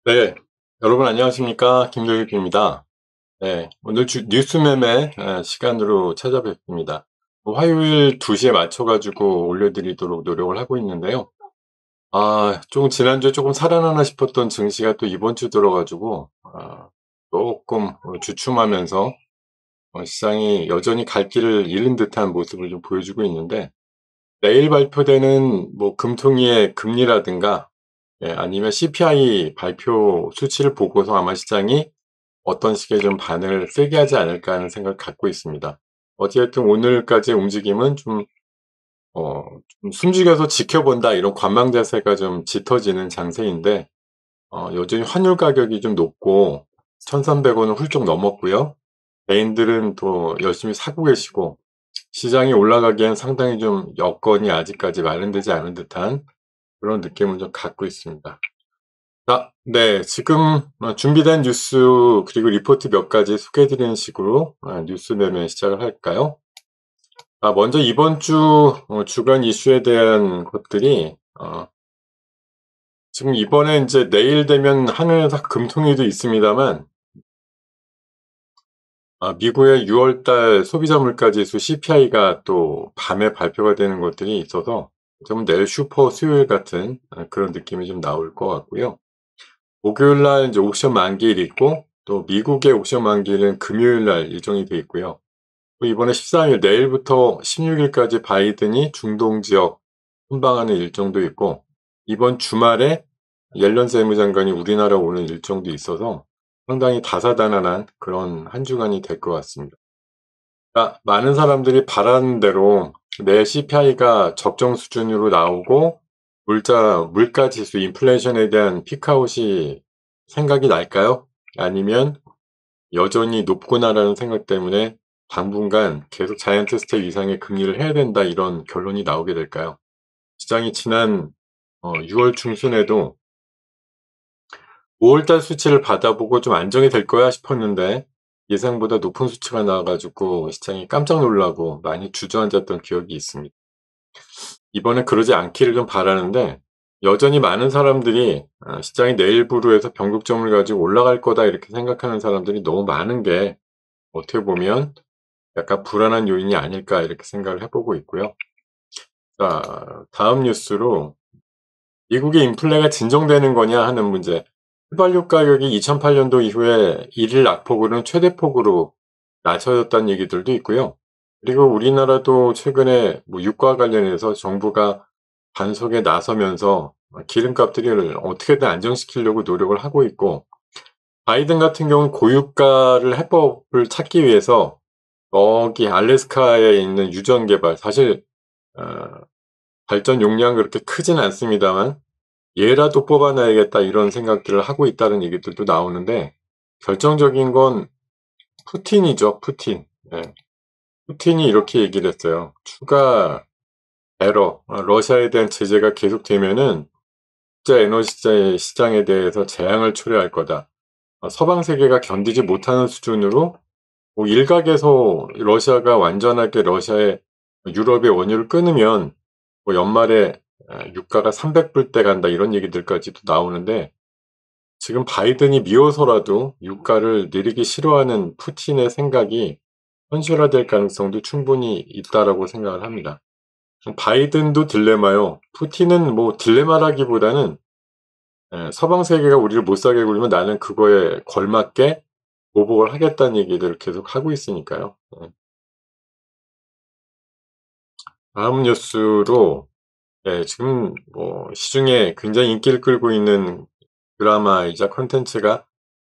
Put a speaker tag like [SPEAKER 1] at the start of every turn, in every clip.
[SPEAKER 1] 네, 여러분 안녕하십니까? 김도익입니다. 네, 오늘 뉴스 매매 시간으로 찾아뵙습니다. 화요일 2시에 맞춰가지고 올려드리도록 노력을 하고 있는데요. 조금 지난주에 조금 살아나나 싶었던 증시가 또 이번 주 들어가지고, 조금 주춤하면서 시장이 여전히 갈 길을 잃은 듯한 모습을 좀 보여주고 있는데, 내일 발표되는 뭐 금통위의 금리라든가, 아니면 CPI 발표 수치를 보고서 아마 시장이 어떤 식의 좀 반응을 세게 하지 않을까 하는 생각을 갖고 있습니다. 어찌됐든 오늘까지의 움직임은 좀 숨죽여서 지켜본다 이런 관망 자세가 좀 짙어지는 장세인데, 여전히 환율 가격이 좀 높고 1,300원은 훌쩍 넘었고요. 개인들은 또 열심히 사고 계시고 시장이 올라가기엔 상당히 좀 여건이 아직까지 마련되지 않은 듯한 그런 느낌을 좀 갖고 있습니다. 네. 지금 준비된 뉴스 그리고 리포트 몇 가지 소개해 드리는 식으로 뉴스 매매 시작을 할까요? 먼저 이번 주 주간 이슈에 대한 것들이 지금 이번에 인제 내일 되면 하늘에서 금통위도 있습니다만 미국의 6월 달 소비자 물가 지수 CPI가 또 밤에 발표가 되는 것들이 있어서 좀 내일 슈퍼 수요일 같은 그런 느낌이 좀 나올 것 같고요. 목요일 날 이제 옵션 만기일이 있고 또 미국의 옵션 만기일은 금요일 날 예정이 돼 있고요. 또 이번에 13일 내일부터 16일까지 바이든이 중동 지역 순방하는 일정도 있고 이번 주말에 옐런 세무장관이 우리나라 오는 일정도 있어서 상당히 다사다난한 그런 한 주간이 될 것 같습니다. 많은 사람들이 바라는 대로 내 CPI가 적정 수준으로 나오고 물가 지수 인플레이션에 대한 피크아웃이 생각이 날까요? 아니면 여전히 높구나라는 생각 때문에 당분간 계속 자이언트 스텝 이상의 금리를 해야 된다 이런 결론이 나오게 될까요? 시장이 지난 6월 중순에도 5월 달 수치를 받아보고 좀 안정이 될 거야 싶었는데 예상보다 높은 수치가 나와 가지고 시장이 깜짝 놀라고 많이 주저앉았던 기억이 있습니다. 이번에 그러지 않기를 좀 바라는데 여전히 많은 사람들이 시장이 내일부로 해서 변곡점을 가지고 올라갈 거다 이렇게 생각하는 사람들이 너무 많은 게 어떻게 보면 약간 불안한 요인이 아닐까 이렇게 생각을 해보고 있고요. 자, 다음 뉴스로 미국의 인플레가 진정되는 거냐 하는 문제. 휘발유 가격이 2008년도 이후에 일일 낙폭으로는 최대폭으로 낮춰졌다는 얘기들도 있고요. 그리고 우리나라도 최근에 뭐 유가 관련해서 정부가 단속에 나서면서 기름값들을 어떻게든 안정시키려고 노력을 하고 있고 바이든 같은 경우는 고유가를 해법을 찾기 위해서 거기 알래스카에 있는 유전 개발 사실 어 발전 용량은 그렇게 크진 않습니다만 '얘라도 뽑아내야겠다.' 이런 생각들을 하고 있다는 얘기들도 나오는데 결정적인 건 푸틴이죠, 푸틴. 예. 푸틴이 이렇게 얘기를 했어요. "추가 배러 러시아에 대한 제재가 계속되면은 국제 에너지 시장에 대해서 재앙을 초래할 거다. 서방 세계가 견디지 못하는 수준으로 뭐 일각에서 러시아가 완전하게 러시아의 유럽의 원유를 끊으면 뭐 연말에 유가가 300불대 간다 이런 얘기들까지도 나오는데 지금 바이든이 미워서라도 유가를 내리기 싫어하는 푸틴의 생각이 현실화될 가능성도 충분히 있다라고 생각을 합니다. 바이든도 딜레마요. 푸틴은 뭐 딜레마라기보다는 서방 세계가 우리를 못 사게 굴면 나는 그거에 걸맞게 보복을 하겠다는 얘기들을 계속 하고 있으니까요. 다음 뉴스로 지금 뭐 시중에 굉장히 인기를 끌고 있는 드라마이자 콘텐츠가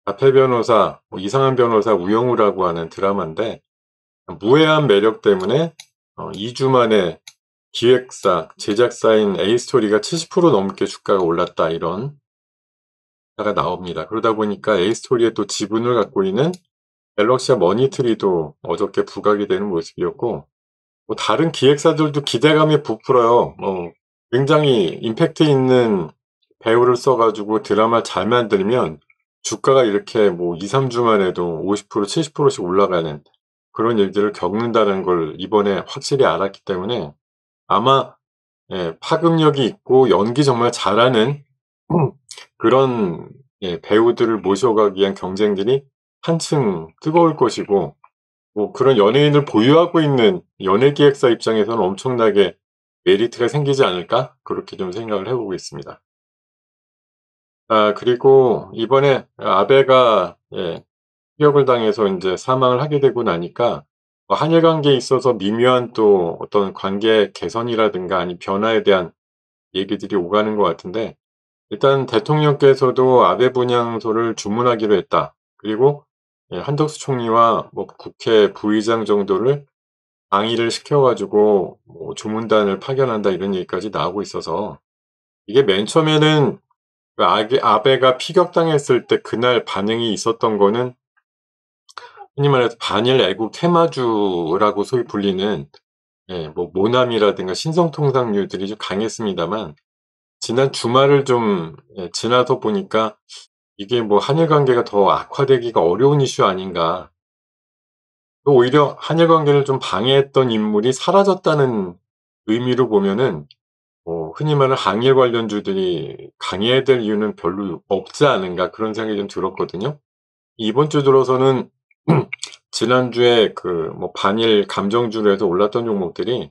[SPEAKER 1] 자폐 변호사, 뭐 이상한 변호사 우영우라고 하는 드라마인데 무해한 매력 때문에 2주 만에 기획사, 제작사인 A스토리가 70% 넘게 주가가 올랐다 이런 기사가 나옵니다. 그러다 보니까 A스토리의 또 지분을 갖고 있는 갤럭시와 머니트리도 어저께 부각이 되는 모습이었고 뭐 다른 기획사들도 기대감이 부풀어요. 굉장히 임팩트 있는 배우를 써 가지고 드라마를 잘 만들면 주가가 이렇게 뭐 2-3 주만 해도 50% 70%씩 올라가는 그런 일들을 겪는다는 걸 이번에 확실히 알았기 때문에 아마 파급력이 있고 연기 정말 잘하는 그런 배우들을 모셔가기 위한 경쟁들이 한층 뜨거울 것이고, 뭐 그런 연예인을 보유하고 있는 연예기획사 입장에서는 엄청나게 메리트가 생기지 않을까? 그렇게 좀 생각을 해 보고 있습니다. 그리고 이번에 아베가 피격을 당해서 인제 사망을 하게 되고 나니까 뭐 한일 관계에 있어서 미묘한 또 어떤 관계 개선이라든가 아니면 변화에 대한 얘기들이 오가는 것 같은데, 일단 대통령께서도 아베 분향소를 주문하기로 했다. 그리고 한덕수 총리와 뭐 국회 부의장 정도를 방위를 시켜 가지고 뭐 "조문단을 파견한다." 이런 얘기까지 나오고 있어서, 이게 맨 처음에는 그 아베가 피격당했을 때 그날 반응이 있었던 거는 흔히 말해서 반일 애국 테마주라고 소위 불리는 뭐 모남이라든가 신성통상류들이 좀 강했습니다만, 지난 주말을 좀 지나서 보니까 이게 뭐 '한일 관계가 더 악화되기가 어려운 이슈 아닌가.' 또 오히려 한일 관계를 좀 방해했던 인물이 사라졌다는 의미로 보면은 흔히 말하는 항일 관련주들이 강해야 될 이유는 별로 없지 않은가, 그런 생각이 좀 들었거든요. 이번 주 들어서는 지난주에 그 뭐 반일 감정주로 해서 올랐던 종목들이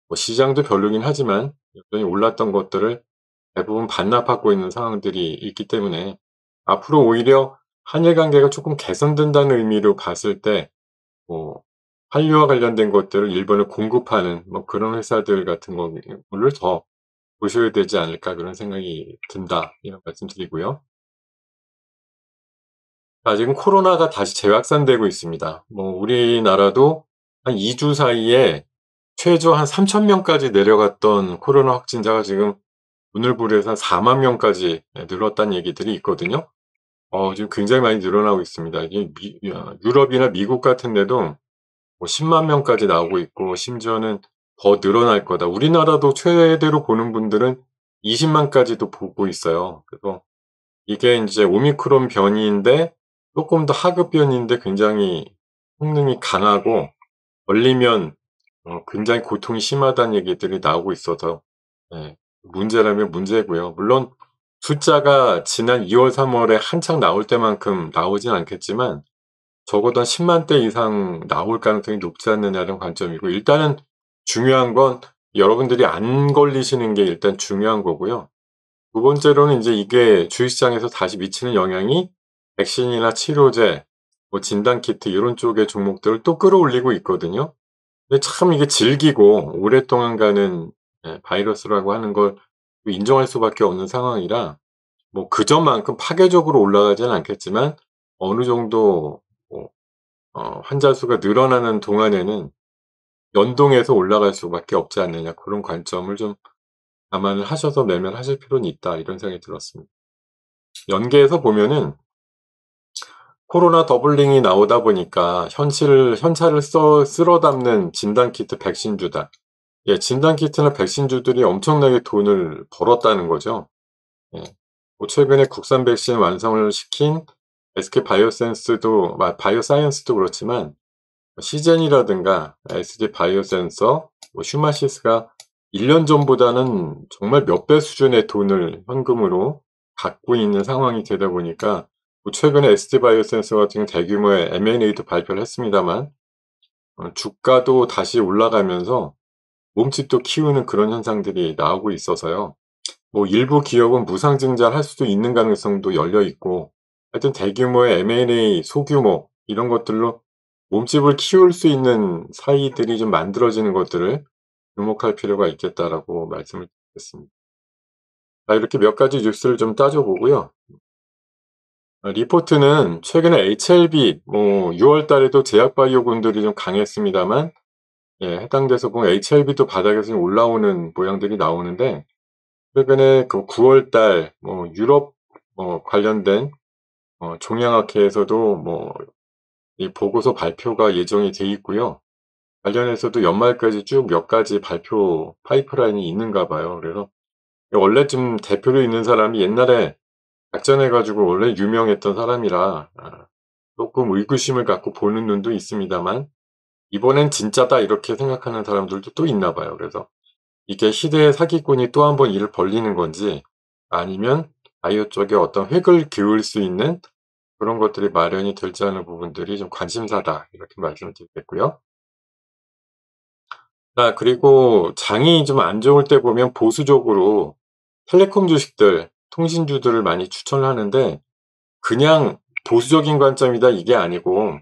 [SPEAKER 1] 뭐 시장도 별로긴 하지만 여전히 올랐던 것들을 대부분 반납하고 있는 상황들이 있기 때문에, 앞으로 오히려 한일 관계가 쪼끔 개선된다는 의미로 봤을 때 뭐 한류와 관련된 것들을 일본에 공급하는 뭐 그런 회사들 같은 거를 더 보셔야 되지 않을까, 그런 생각이 든다. 이런 말씀 드리고요. 지금 코로나가 다시 재확산되고 있습니다. 뭐 우리나라도 한 2주 사이에 최저 한 3천 명까지 내려갔던 코로나 확진자가 지금 오늘부로 해서 한 4만 명까지 늘었다는 얘기들이 있거든요. 지금 굉장히 많이 늘어나고 있습니다. 이게 유럽이나 미국 같은 데도 뭐 10만 명까지 나오고 있고, 심지어는 더 늘어날 거다. 우리나라도 최대로 보는 분들은 20만까지도 보고 있어요. 그래서 이게 인제 오미크론 변이인데 쪼끔 더 하급 변이인데 굉장히 성능이 강하고 걸리면 굉장히 고통이 심하다는 얘기들이 나오고 있어서 문제라면 문제고요. 물론 숫자가 지난 2 월, 3 월에 한창 나올 때만큼 나오진 않겠지만 적어도 한 10만 대 이상 나올 가능성이 높지 않느냐는 관점이고, 일단은 중요한 건 여러분들이 안 걸리시는 게 일단 중요한 거고요. 두 번째로는 인제 이게 주식시장에서 다시 미치는 영향이 백신이나 치료제, 뭐 진단 키트 이런 쪽의 종목들을 또 끌어올리고 있거든요. 근데 참 이게 질기고 오랫동안 가는 바이러스라고 하는 걸 인정할 수밖에 없는 상황이라, 뭐 그전만큼 파괴적으로 올라가지는 않겠지만 어느 정도 뭐 환자 수가 늘어나는 동안에는 연동해서 올라갈 수밖에 없지 않느냐, 그런 관점을 좀 감안을 하셔서 매매를 하실 필요는 있다, 이런 생각이 들었습니다. 연계해서 보면은 코로나 더블링이 나오다 보니까 현찰을 쓸어 담는 진단키트 백신주다. 진단키트나 백신주들이 엄청나게 돈을 벌었다는 거죠. 예. 뭐 최근에 국산 백신 완성을 시킨 SK 바이오사이언스도 그렇지만 시젠이라든가 SG바이오센서, 뭐 슈마시스가 1년 전보다는 정말 몇 배 수준의 돈을 현금으로 갖고 있는 상황이 되다 보니까, 뭐 최근에 SG바이오센서 같은 경우 대규모의 M&A도 발표를 했습니다만 주가도 다시 올라가면서 몸집도 키우는 그런 현상들이 나오고 있어서요. 뭐 일부 기업은 무상증자를 할 수도 있는 가능성도 열려 있고, 하여튼 대규모의 M&A 소규모 이런 것들로 몸집을 키울 수 있는 사이들이 좀 만들어지는 것들을 주목할 필요가 있겠다라고 말씀을 드리겠습니다. 이렇게 몇 가지 뉴스를 좀 따져 보고요. 리포트는 최근에 HLB 뭐 6월 달에도 제약바이오군들이 좀 강했습니다만, 해당돼서 보면 HLB도 바닥에서 좀 올라오는 모양들이 나오는데, 최근에 그 9월 달 뭐 유럽 관련된 종양학회에서도 뭐 이 보고서 발표가 예정이 돼 있고요. 관련해서도 연말까지 쭉 몇 가지 발표 파이프라인이 있는가 봐요. 그래서 원래 좀 대표로 있는 사람이 옛날에 작전해 가지고 원래 유명했던 사람이라 쪼끔 의구심을 갖고 보는 눈도 있습니다만, '이번엔 진짜다.' 이렇게 생각하는 사람들도 또 있나 봐요. 그래서 이게 시대의 사기꾼이 또 한 번 일을 벌리는 건지, 아니면 바이오 쪽에 어떤 획을 그을 수 있는 그런 것들이 마련이 되지 않은 부분들이 좀 관심사다. 이렇게 말씀을 드리겠고요. 그리고 장이 좀 안 좋을 때 보면 보수적으로 텔레콤 주식들, 통신주들을 많이 추천을 하는데, 그냥 보수적인 관점이다 이게 아니고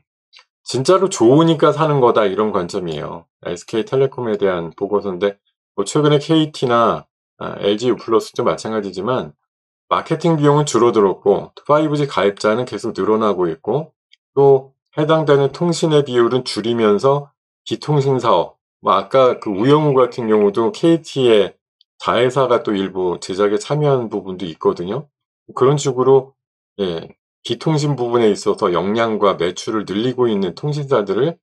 [SPEAKER 1] 진짜로 좋으니까 사는 거다 이런 관점이에요. SK텔레콤에 대한 보고서인데, 뭐 최근에 KT나 LG U+도 마찬가지지만 마케팅 비용은 줄어들었고 5G 가입자는 계속 늘어나고 있고, 또 해당되는 통신의 비율은 줄이면서 기통신 사업, 뭐 아까 그 우영우 같은 경우도 KT의 자회사가 또 일부 제작에 참여한 부분도 있거든요. 그런 식으로 예, 기통신 부분에 있어서 역량과 매출을 늘리고 있는 통신사들을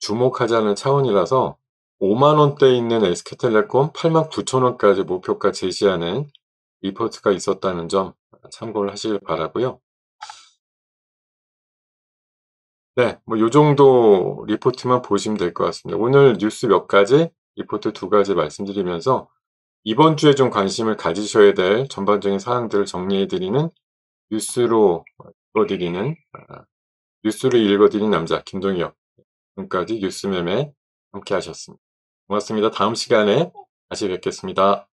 [SPEAKER 1] 주목하자는 차원이라서 5만 원대에 있는 SK텔레콤 89,000원까지 목표가 제시하는 리포트가 있었다는 점 참고를 하시길 바라고요. 네, 뭐 요 정도 리포트만 보시면 될 것 같습니다. 오늘 뉴스 몇 가지, 리포트 2가지 말씀드리면서 이번 주에 좀 관심을 가지셔야 될 전반적인 사항들을 정리해 드리는 뉴스로 읽어드리는 뉴스를 읽어드리는 남자 김동혁, 지금까지 뉴스매매 함께 하셨습니다. 고맙습니다. 다음 시간에 다시 뵙겠습니다.